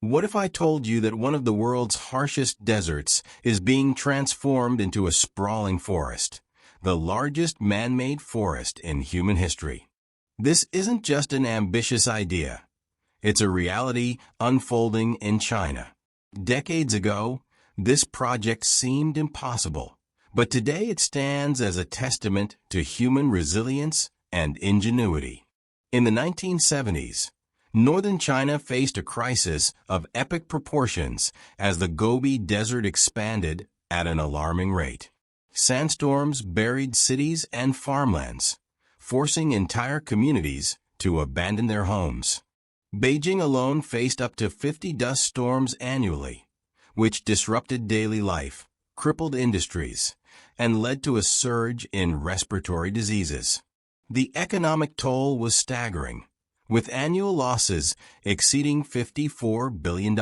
What if I told you that one of the world's harshest deserts is being transformed into a sprawling forest, the largest man-made forest in human history? This isn't just an ambitious idea. It's a reality unfolding in China. Decades ago, this project seemed impossible, but today it stands as a testament to human resilience and ingenuity. In the 1970s, northern China faced a crisis of epic proportions as the Gobi Desert expanded at an alarming rate. Sandstorms buried cities and farmlands, forcing entire communities to abandon their homes. Beijing alone faced up to 50 dust storms annually, which disrupted daily life, crippled industries, and led to a surge in respiratory diseases. The economic toll was staggering, with annual losses exceeding $54 billion.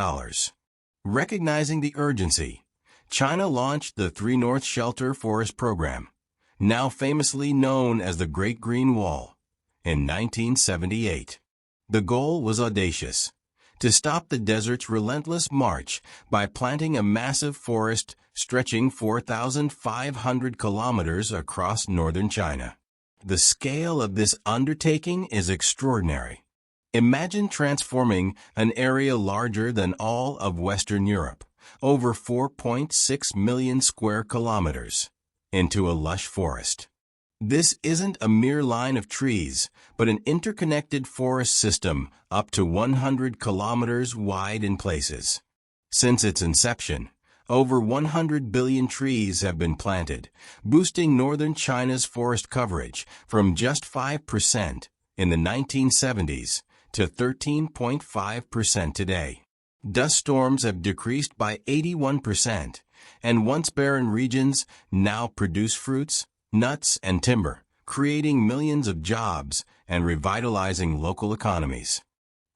Recognizing the urgency, China launched the Three North Shelter Forest Program, now famously known as the Great Green Wall, in 1978. The goal was audacious: to stop the desert's relentless march by planting a massive forest stretching 4,500 kilometers across northern China. The scale of this undertaking is extraordinary. Imagine transforming an area larger than all of Western Europe, over 4.6 million square kilometers, into a lush forest. This isn't a mere line of trees, but an interconnected forest system up to 100 kilometers wide in places. Since its inception, over 100 billion trees have been planted, boosting northern China's forest coverage from just 5% in the 1970s to 13.5% today. Dust storms have decreased by 81%, and once barren regions now produce fruits, nuts, and timber, creating millions of jobs and revitalizing local economies.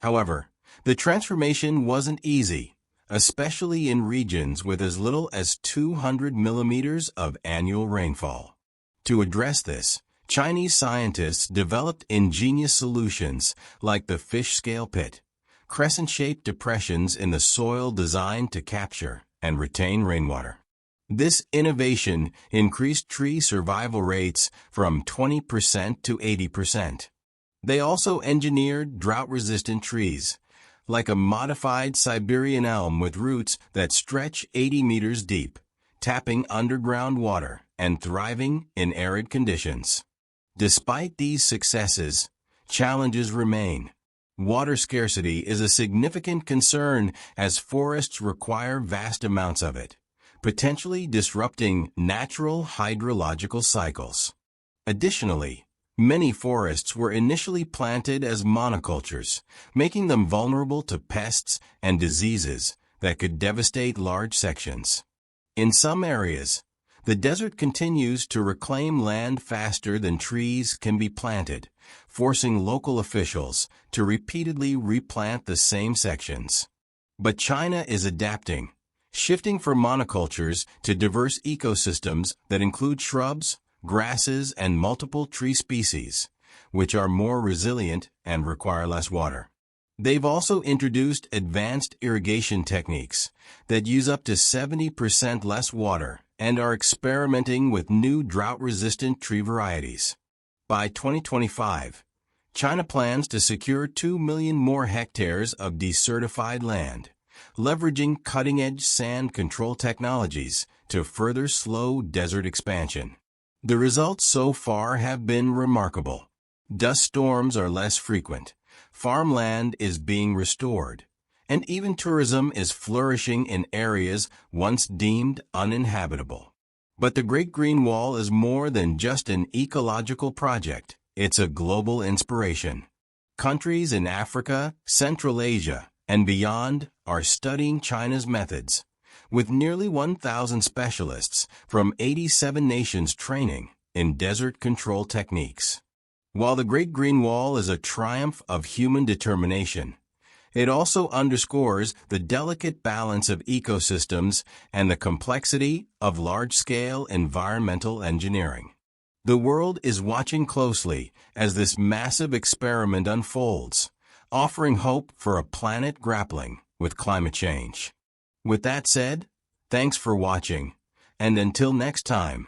However, the transformation wasn't easy, especially in regions with as little as 200 millimeters of annual rainfall. To address this, Chinese scientists developed ingenious solutions like the fish scale pit, crescent-shaped depressions in the soil designed to capture and retain rainwater. This innovation increased tree survival rates from 20% to 80%. They also engineered drought-resistant trees, like a modified Siberian elm with roots that stretch 80 meters deep, tapping underground water and thriving in arid conditions. Despite these successes, challenges remain. Water scarcity is a significant concern as forests require vast amounts of it, potentially disrupting natural hydrological cycles. Additionally, many forests were initially planted as monocultures, making them vulnerable to pests and diseases that could devastate large sections. In some areas, the desert continues to reclaim land faster than trees can be planted, forcing local officials to repeatedly replant the same sections. But China is adapting, shifting from monocultures to diverse ecosystems that include shrubs, grasses, and multiple tree species, which are more resilient and require less water. They've also introduced advanced irrigation techniques that use up to 70% less water and are experimenting with new drought-resistant tree varieties. By 2025, China plans to secure 2 million more hectares of desertified land, leveraging cutting-edge sand control technologies to further slow desert expansion. The results so far have been remarkable. Dust storms are less frequent, farmland is being restored, and even tourism is flourishing in areas once deemed uninhabitable. But the Great Green Wall is more than just an ecological project. It's a global inspiration. Countries in Africa, Central Asia, and beyond are studying China's methods, with nearly 1,000 specialists from 87 nations training in desert control techniques. While the Great Green Wall is a triumph of human determination, it also underscores the delicate balance of ecosystems and the complexity of large-scale environmental engineering. The world is watching closely as this massive experiment unfolds, offering hope for a planet grappling with climate change. With that said, thanks for watching, and until next time.